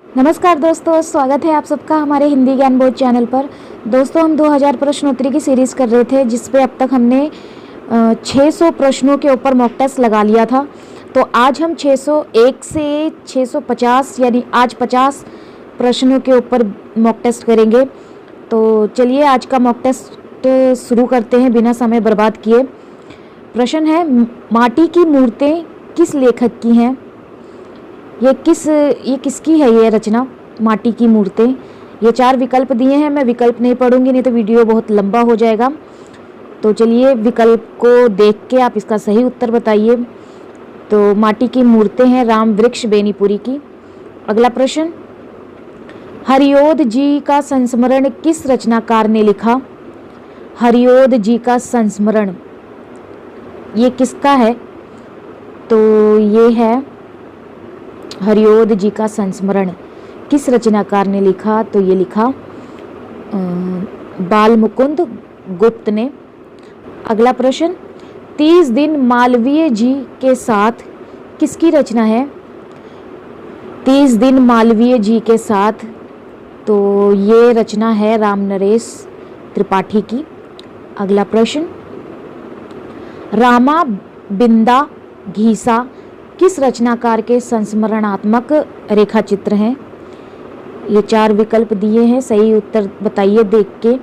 नमस्कार दोस्तों, स्वागत है आप सबका हमारे हिंदी ज्ञान बोध चैनल पर। दोस्तों, हम 2000 प्रश्नोत्तरी की सीरीज़ कर रहे थे, जिस पे अब तक हमने 600 प्रश्नों के ऊपर मॉक टेस्ट लगा लिया था। तो आज हम 601 से 650 यानी आज 50 प्रश्नों के ऊपर मॉक टेस्ट करेंगे। तो चलिए आज का मॉक टेस्ट शुरू करते हैं बिना समय बर्बाद किए। प्रश्न है, माटी की मूर्तें किस लेखक की हैं? ये किसकी है ये रचना, माटी की मूर्तें? ये 4 विकल्प दिए हैं। मैं विकल्प नहीं पढ़ूंगी, नहीं तो वीडियो बहुत लंबा हो जाएगा। तो चलिए विकल्प को देख के आप इसका सही उत्तर बताइए। तो माटी की मूर्तें हैं राम वृक्ष बेनीपुरी की। अगला प्रश्न, हरिओद जी का संस्मरण किस रचनाकार ने लिखा? हरिओद जी का संस्मरण ये किसका है? तो ये है हरिओद जी का संस्मरण किस रचनाकार ने लिखा? तो ये लिखा बालमुकुंद गुप्त ने। अगला प्रश्न, 30 दिन मालवीय जी के साथ किसकी रचना है? 30 दिन मालवीय जी के साथ, तो ये रचना है राम नरेश त्रिपाठी की। अगला प्रश्न, रामा बिंदा घीसा किस रचनाकार के संस्मरणात्मक रेखा चित्र हैं? ये 4 विकल्प दिए हैं, सही उत्तर बताइए देख के।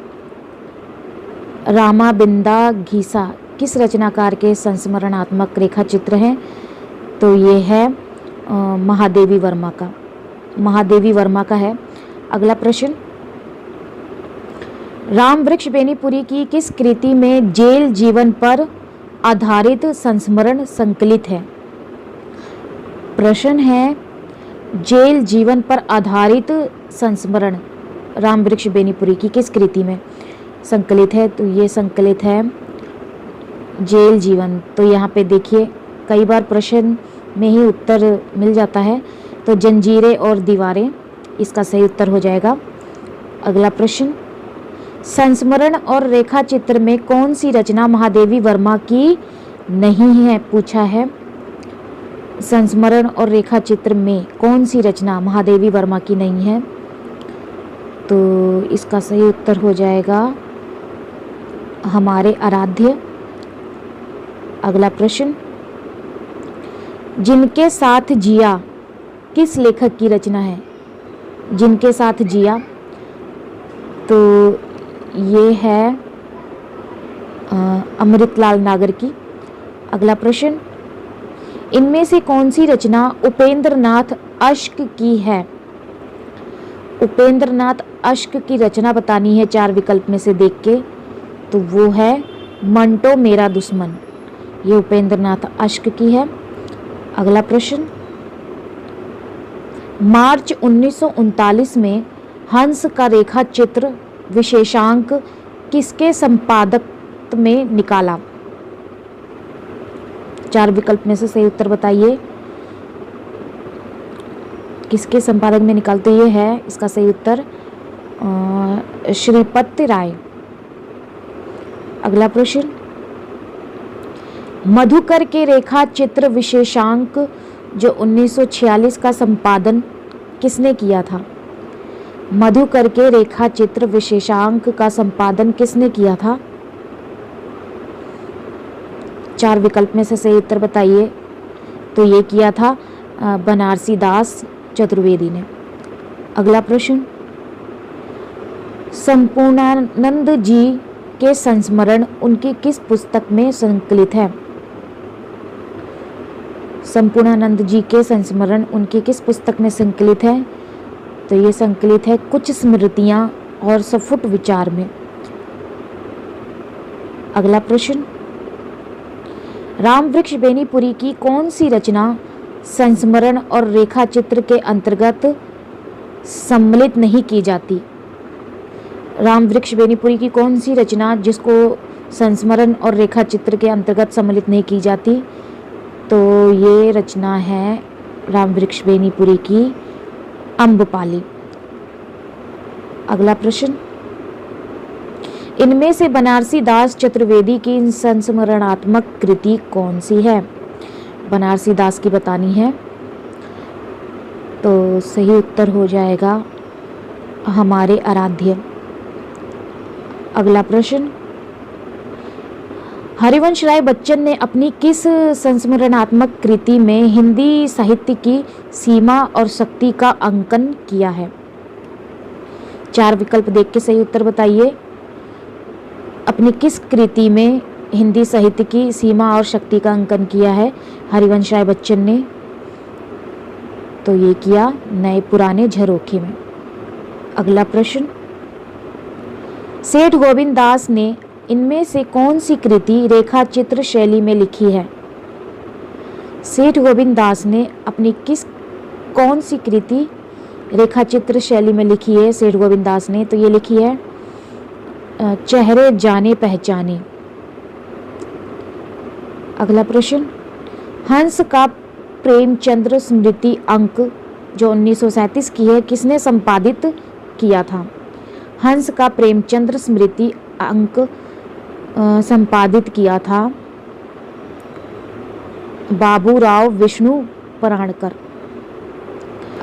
रामा बिंदा घीसा किस रचनाकार के संस्मरणात्मक रेखा चित्र हैं? तो ये है महादेवी वर्मा का, महादेवी वर्मा का है। अगला प्रश्न, राम वृक्ष बेनीपुरी की किस कृति में जेल जीवन पर आधारित संस्मरण संकलित है? प्रश्न है, जेल जीवन पर आधारित संस्मरण राम वृक्ष बेनीपुरी की किस कृति में संकलित है? तो ये संकलित है जेल जीवन। तो यहाँ पे देखिए कई बार प्रश्न में ही उत्तर मिल जाता है। तो जंजीरें और दीवारें इसका सही उत्तर हो जाएगा। अगला प्रश्न, संस्मरण और रेखा चित्र में कौन सी रचना महादेवी वर्मा की नहीं है? पूछा है संस्मरण और रेखा चित्र में कौन सी रचना महादेवी वर्मा की नहीं है? तो इसका सही उत्तर हो जाएगा हमारे आराध्य। अगला प्रश्न, जिनके साथ जिया किस लेखक की रचना है? जिनके साथ जिया, तो ये है अमृतलाल नागर की। अगला प्रश्न, इनमें से कौन सी रचना उपेंद्र नाथ अश्क की है? उपेंद्र नाथ अश्क की रचना बतानी है 4 विकल्प में से देख के। तो वो है मंटो मेरा दुश्मन, ये उपेंद्र नाथ अश्क की है। अगला प्रश्न, मार्च 1939 में हंस का रेखा चित्र विशेषांक किसके संपादक में निकाला? 4 विकल्प में से सही उत्तर बताइए। किसके संपादक में निकालते? ये है इसका सही उत्तर श्रीपति राय। अगला प्रश्न, मधुकर के रेखा चित्र विशेषांक जो 1946 का संपादन किसने किया था? मधुकर के रेखा चित्र विशेषांक का संपादन किसने किया था? 4 विकल्प में से सही उत्तर बताइए। तो ये किया था बनारसी दास चतुर्वेदी ने। अगला प्रश्न, संपूर्णानंद जी के संस्मरण उनकी किस पुस्तक में संकलित है? संपूर्णानंद जी के संस्मरण उनकी किस पुस्तक में संकलित है? तो ये संकलित है कुछ स्मृतियां और सफुट विचार में। अगला प्रश्न, राम वृक्ष बेनीपुरी की कौन सी रचना संस्मरण और रेखा चित्र के अंतर्गत सम्मिलित नहीं की जाती? राम वृक्ष बेनीपुरी की कौन सी रचना जिसको संस्मरण और रेखा चित्र के अंतर्गत सम्मिलित नहीं की जाती? तो ये रचना है राम वृक्ष बेनीपुरी की अम्बपाली। अगला प्रश्न, इनमें से बनारसी दास चतुर्वेदी की संस्मरणात्मक कृति कौन सी है? बनारसी दास की बतानी है। तो सही उत्तर हो जाएगा हमारे आराध्य। अगला प्रश्न, हरिवंश राय बच्चन ने अपनी किस संस्मरणात्मक कृति में हिंदी साहित्य की सीमा और शक्ति का अंकन किया है? 4 विकल्प देख के सही उत्तर बताइए। अपनी किस कृति में हिंदी साहित्य की सीमा और शक्ति का अंकन किया है हरिवंश राय बच्चन ने? तो ये किया नए पुराने झरोखे में। अगला प्रश्न, सेठ गोविंद दास ने इनमें से कौन सी कृति रेखा चित्र शैली में लिखी है? सेठ गोविंद दास ने अपनी कौन सी कृति रेखा चित्र शैली में लिखी है सेठ गोविंद दास ने? तो ये लिखी है चेहरे जाने पहचाने। अगला प्रश्न, हंस का प्रेमचंद्र स्मृति अंक जो 1937 की है किसने संपादित किया था? हंस का प्रेमचंद्र स्मृति अंक संपादित किया था बाबूराव विष्णु पराणकर।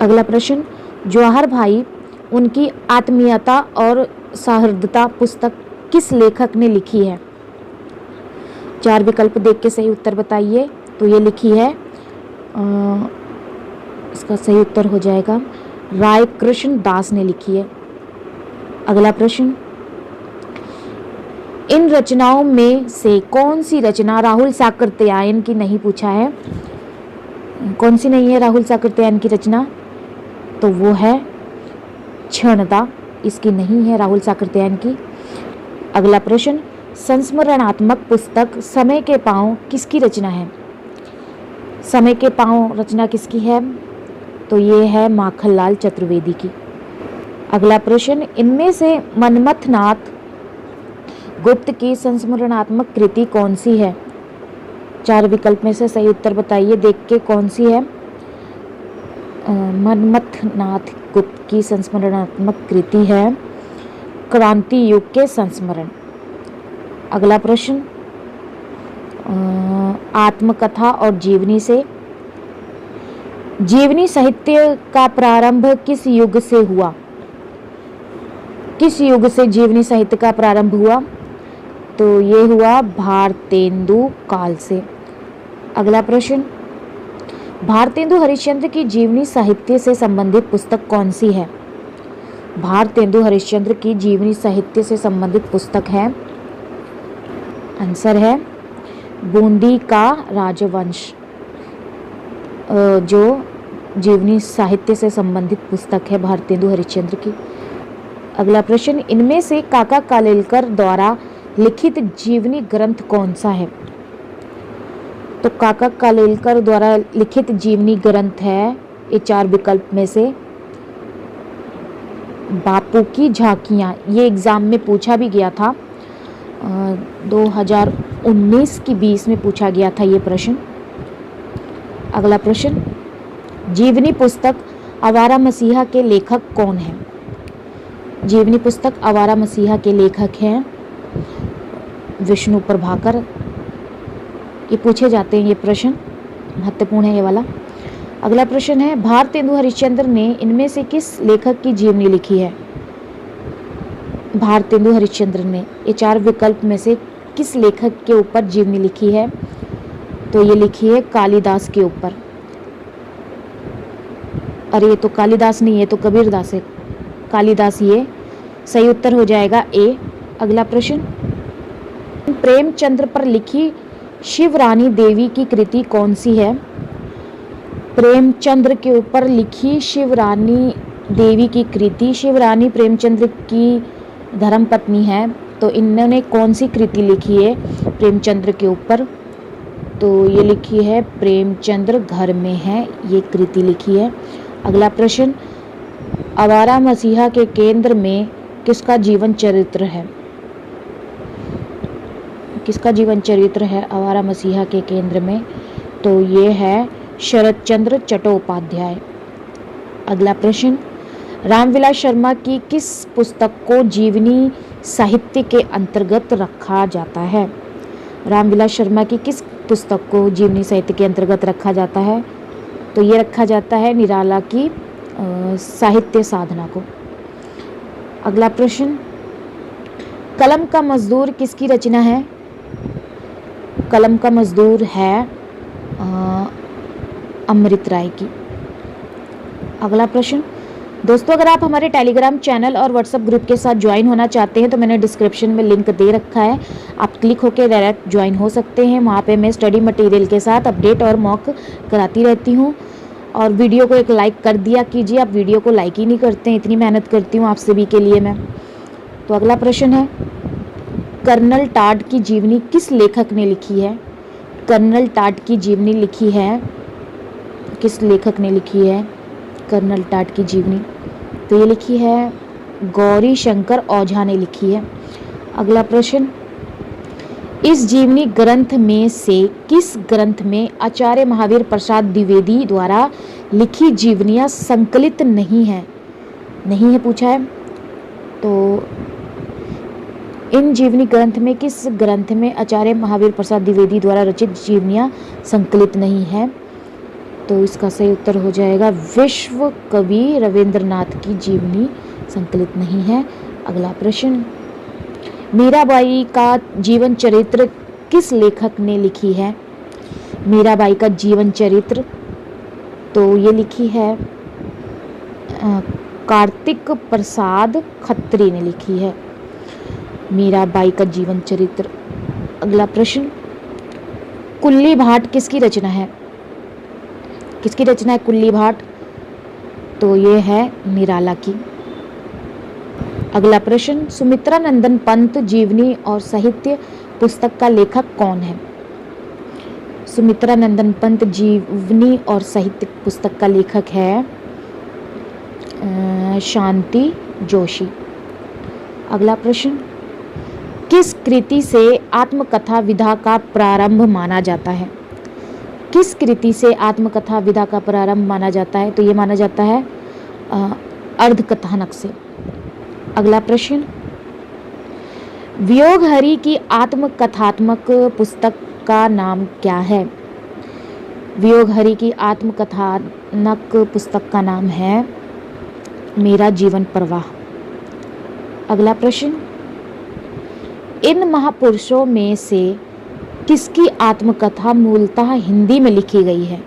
अगला प्रश्न, जवाहर भाई उनकी आत्मीयता और सौहार्दता पुस्तक किस लेखक ने लिखी है? 4 विकल्प देख के सही उत्तर बताइए। तो ये लिखी है इसका सही उत्तर हो जाएगा राय कृष्ण दास ने लिखी है। अगला प्रश्न, इन रचनाओं में से कौन सी रचना राहुल साकृत्यायन की नहीं? पूछा है कौन सी नहीं है राहुल साकृत्यायन की रचना? तो वो है क्षणता, इसकी नहीं है राहुल साकृत्यायन की। अगला प्रश्न, संस्मरणात्मक पुस्तक समय के पाँव किसकी रचना है? समय के पाँव रचना किसकी है? तो ये है माखनलाल चतुर्वेदी की। अगला प्रश्न, इनमें से मनमथनाथ गुप्त की संस्मरणात्मक कृति कौन सी है? 4 विकल्प में से सही उत्तर बताइए देख के कौन सी है। मनमथनाथ गुप्त की संस्मरणात्मक कृति है क्रांति युग के संस्मरण। अगला प्रश्न, आत्मकथा और जीवनी से जीवनी साहित्य का प्रारंभ किस युग से हुआ? किस युग से जीवनी साहित्य का प्रारंभ हुआ? तो ये हुआ भारतेंदु काल से। अगला प्रश्न, भारतेंदु हरिश्चंद्र की जीवनी साहित्य से संबंधित पुस्तक कौन सी है? भारतेंदु हरिश्चंद्र की जीवनी साहित्य से संबंधित पुस्तक है, आंसर है बूंदी का राजवंश, जो जीवनी साहित्य से संबंधित पुस्तक है भारतेंदु हरिश्चंद्र की। अगला प्रश्न, इनमें से काका कालेलकर द्वारा लिखित जीवनी ग्रंथ कौन सा है? तो काका कालेलकर द्वारा लिखित जीवनी ग्रंथ है ये 4 विकल्प में से बापू की झांकियाँ। ये एग्जाम में पूछा भी गया था 2019 की 20 में पूछा गया था ये प्रश्न। अगला प्रश्न, जीवनी पुस्तक आवारा मसीहा के लेखक कौन है? जीवनी पुस्तक आवारा मसीहा के लेखक हैं विष्णु प्रभाकर। ये पूछे जाते हैं ये प्रश्न, महत्वपूर्ण है ये वाला। अगला प्रश्न है, भारतेंदु हरिश्चंद्र ने इनमें से किस लेखक की जीवनी लिखी है? भारतेंदु हरिश्चंद्र ने ये 4 विकल्प में से किस लेखक के ऊपर जीवनी लिखी है? तो ये लिखी है कालिदास के ऊपर। अरे ये तो कालिदास नहीं है, तो कबीरदास है। कालिदास ये सही उत्तर हो जाएगा ए। अगला प्रश्न, प्रेमचंद्र पर लिखी शिवरानी देवी की कृति कौन सी है? प्रेमचंद्र के ऊपर लिखी शिवरानी देवी की कृति, शिवरानी प्रेमचंद्र की धर्मपत्नी है, तो इन्होंने कौन सी कृति लिखी है प्रेमचंद्र के ऊपर? तो ये लिखी है प्रेमचंद्र घर में है, ये कृति लिखी है। अगला प्रश्न, आवारा मसीहा के केंद्र में किसका जीवन चरित्र है? किसका जीवन चरित्र है आवारा मसीहा के केंद्र में? तो ये है शरद चंद्र चट्टोपाध्याय। अगला प्रश्न, रामविलास शर्मा की किस पुस्तक को जीवनी साहित्य के अंतर्गत रखा जाता है? रामविलास शर्मा की किस पुस्तक को जीवनी साहित्य के अंतर्गत रखा जाता है? तो ये रखा जाता है निराला की साहित्य साधना को। अगला प्रश्न, कलम का मजदूर किसकी रचना है? कलम का मजदूर है अमृत राय की। अगला प्रश्न, दोस्तों अगर आप हमारे टेलीग्राम चैनल और व्हाट्सएप ग्रुप के साथ ज्वाइन होना चाहते हैं तो मैंने डिस्क्रिप्शन में लिंक दे रखा है, आप क्लिक होकर डायरेक्ट ज्वाइन हो सकते हैं। वहाँ पे मैं स्टडी मटेरियल के साथ अपडेट और मॉक कराती रहती हूँ। और वीडियो को एक लाइक कर दिया कीजिए, आप वीडियो को लाइक ही नहीं करते हैं, इतनी मेहनत करती हूँ आप सभी के लिए मैं। तो अगला प्रश्न है, कर्नल टाड की जीवनी किस लेखक ने लिखी है? कर्नल टाड की जीवनी लिखी है, किस लेखक ने लिखी है कर्नल टाड की जीवनी? तो ये लिखी है गौरी शंकर ओझा ने लिखी है। अगला प्रश्न, इस जीवनी ग्रंथ में से किस ग्रंथ में आचार्य महावीर प्रसाद द्विवेदी द्वारा लिखी जीवनियाँ संकलित नहीं है? नहीं है पूछा है। तो इन जीवनी ग्रंथ में किस ग्रंथ में आचार्य महावीर प्रसाद द्विवेदी द्वारा रचित जीवनियाँ संकलित नहीं है? तो इसका सही उत्तर हो जाएगा विश्व कवि रविंद्रनाथ की जीवनी संकलित नहीं है। अगला प्रश्न, मीराबाई का जीवन चरित्र किस लेखक ने लिखी है? मीराबाई का जीवन चरित्र तो ये लिखी है कार्तिक प्रसाद खत्री ने लिखी है मीराबाई का जीवन चरित्र। अगला प्रश्न, कुल्ली भाट किसकी रचना है? किसकी रचना है कुल्ली भाट? तो ये है निराला की। अगला प्रश्न, सुमित्रा नंदन पंत जीवनी और साहित्य पुस्तक का लेखक कौन है? सुमित्रा नंदन पंत जीवनी और साहित्य पुस्तक का लेखक है शांति जोशी। अगला प्रश्न, किस कृति से आत्मकथा विधा का प्रारंभ माना जाता है? किस कृति से आत्मकथा विधा का प्रारंभ माना जाता है? तो ये माना जाता है अर्धकथानक से। अगला प्रश्न, वियोगहरि की आत्मकथात्मक पुस्तक का नाम क्या है? वियोगहरि की आत्मकथात्मक पुस्तक का नाम है मेरा जीवन प्रवाह। अगला प्रश्न, इन महापुरुषों में से किसकी आत्मकथा मूलतः हिंदी में लिखी गई है?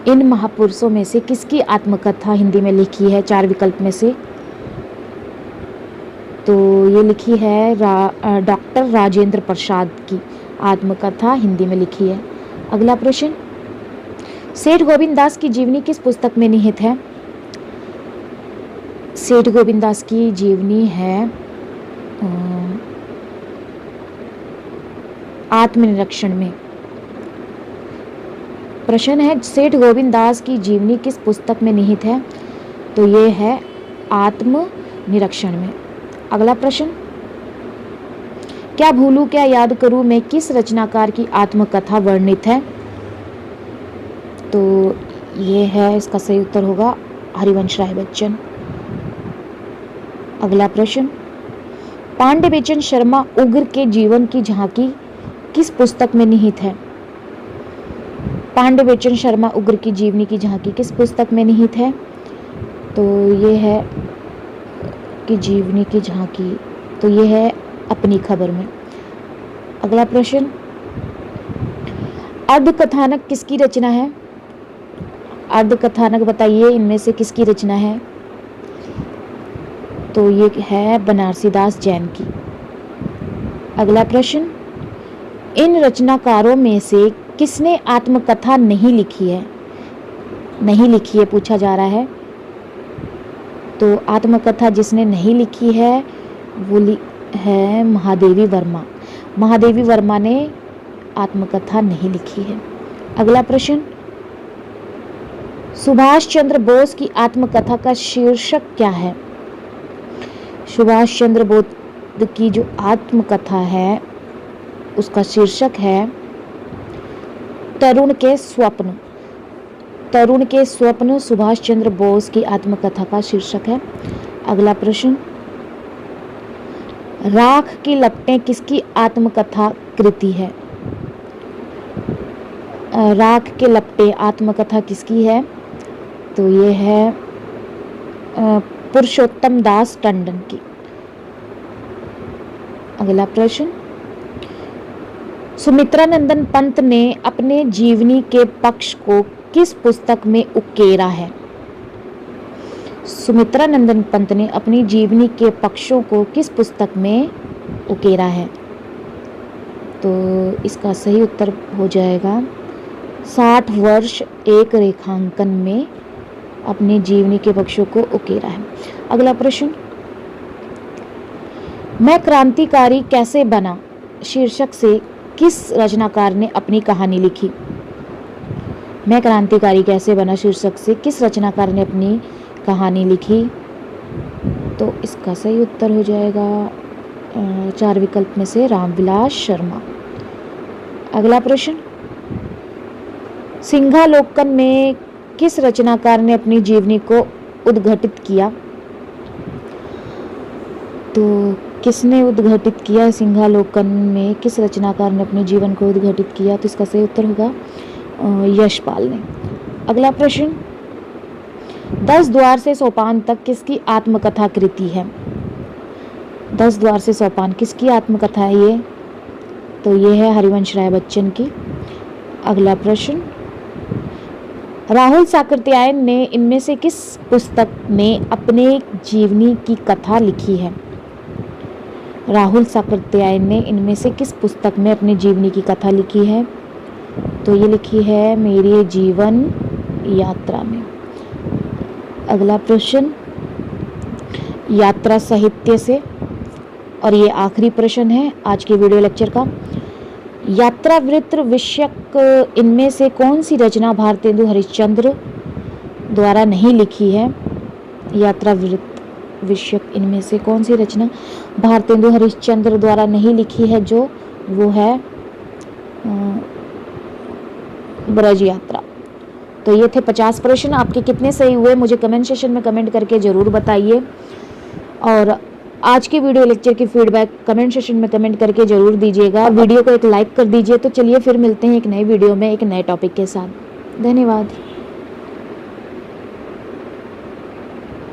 इन महापुरुषों में से किसकी आत्मकथा हिंदी में लिखी है? 4 विकल्प में से तो ये लिखी है डॉक्टर राजेंद्र प्रसाद की आत्मकथा हिंदी में लिखी है। अगला प्रश्न, सेठ गोविंद दास की जीवनी किस पुस्तक में निहित है? सेठ गोविंद दास की जीवनी है आत्मनिरीक्षण में। प्रश्न है, सेठ गोविंद दास की जीवनी किस पुस्तक में निहित है? तो ये है आत्मनिरीक्षण में। अगला प्रश्न, क्या भूलूं क्या याद करूं में किस रचनाकार की आत्मकथा वर्णित है? तो ये है, इसका सही उत्तर होगा हरिवंश राय बच्चन। अगला प्रश्न, पांडे बेचन शर्मा उग्र के जीवन की झांकी किस पुस्तक में निहित है? पांडे बेचन शर्मा उग्र की जीवनी की झांकी किस पुस्तक में निहित है? तो ये है कि जीवनी की झांकी तो ये है अपनी खबर में। अगला प्रश्न, अर्धकथानक किसकी रचना है? अर्धकथानक बताइए इनमें से किसकी रचना है? तो ये है बनारसी दास जैन की। अगला प्रश्न, इन रचनाकारों में से किसने आत्मकथा नहीं लिखी है? नहीं लिखी है पूछा जा रहा है। तो आत्मकथा जिसने नहीं लिखी है वो है महादेवी वर्मा। महादेवी वर्मा ने आत्मकथा नहीं लिखी है। अगला प्रश्न, सुभाष चंद्र बोस की आत्मकथा का शीर्षक क्या है? सुभाष चंद्र बोस की जो आत्मकथा है उसका शीर्षक है तरुण के स्वप्न। तरुण के स्वप्न सुभाष चंद्र बोस की आत्मकथा का शीर्षक है। अगला प्रश्न, राख की लपटें किसकी आत्मकथा कृति है? राख के लपटें आत्मकथा किसकी है? तो ये है पुरुषोत्तम दास टंडन की। अगला प्रश्न, सुमित्रा नंदन पंत ने अपने जीवनी के पक्ष को किस पुस्तक में उकेरा है? सुमित्रा नंदन पंत ने अपनी जीवनी के पक्षों को किस पुस्तक में उकेरा है? तो इसका सही उत्तर हो जाएगा 60 वर्ष एक रेखांकन में अपने जीवनी के पक्षों को उकेरा है। अगला प्रश्न, मैं क्रांतिकारी कैसे बना शीर्षक से किस रचनाकार ने अपनी कहानी लिखी? मैं क्रांतिकारी कैसे बना शीर्षक से किस रचनाकार ने अपनी कहानी लिखी? तो इसका सही उत्तर हो जाएगा 4 विकल्प में से रामविलास शर्मा। अगला प्रश्न, सिंहालोकन में किस रचनाकार ने अपनी जीवनी को उद्घाटित किया? तो किसने उद्घाटित किया सिंहालोकन में? किस रचनाकार ने अपने जीवन को उद्घाटित किया? तो इसका सही उत्तर होगा यशपाल ने। अगला प्रश्न, 10 द्वार से सोपान तक किसकी आत्मकथा कृति है? 10 द्वार से सोपान किसकी आत्मकथा है ये? तो ये है हरिवंश राय बच्चन की। अगला प्रश्न, राहुल साकृत्यायन ने इनमें से किस पुस्तक में अपने जीवनी की कथा लिखी है? राहुल साकृत्यायन ने इनमें से किस पुस्तक में अपनी जीवनी की कथा लिखी है? तो ये लिखी है मेरी जीवन यात्रा में। अगला प्रश्न, यात्रा साहित्य से, और ये आखिरी प्रश्न है आज के वीडियो लेक्चर का। यात्रा वृत्त विषयक इनमें से कौन सी रचना भारतेंदु हरिश्चंद्र द्वारा नहीं लिखी है? यात्रा वृत्त विषयक इनमें से कौन सी रचना भारतेंदु हरिश्चंद्र द्वारा नहीं लिखी है? जो वो है ब्रज यात्रा। तो ये थे 50 प्रश्न। आपके कितने सही हुए मुझे कमेंट सेशन में कमेंट करके ज़रूर बताइए, और आज के वीडियो लेक्चर की फीडबैक कमेंट सेशन में कमेंट करके ज़रूर दीजिएगा। वीडियो को एक लाइक कर दीजिए। तो चलिए फिर मिलते हैं एक नए वीडियो में एक नए टॉपिक के साथ। धन्यवाद।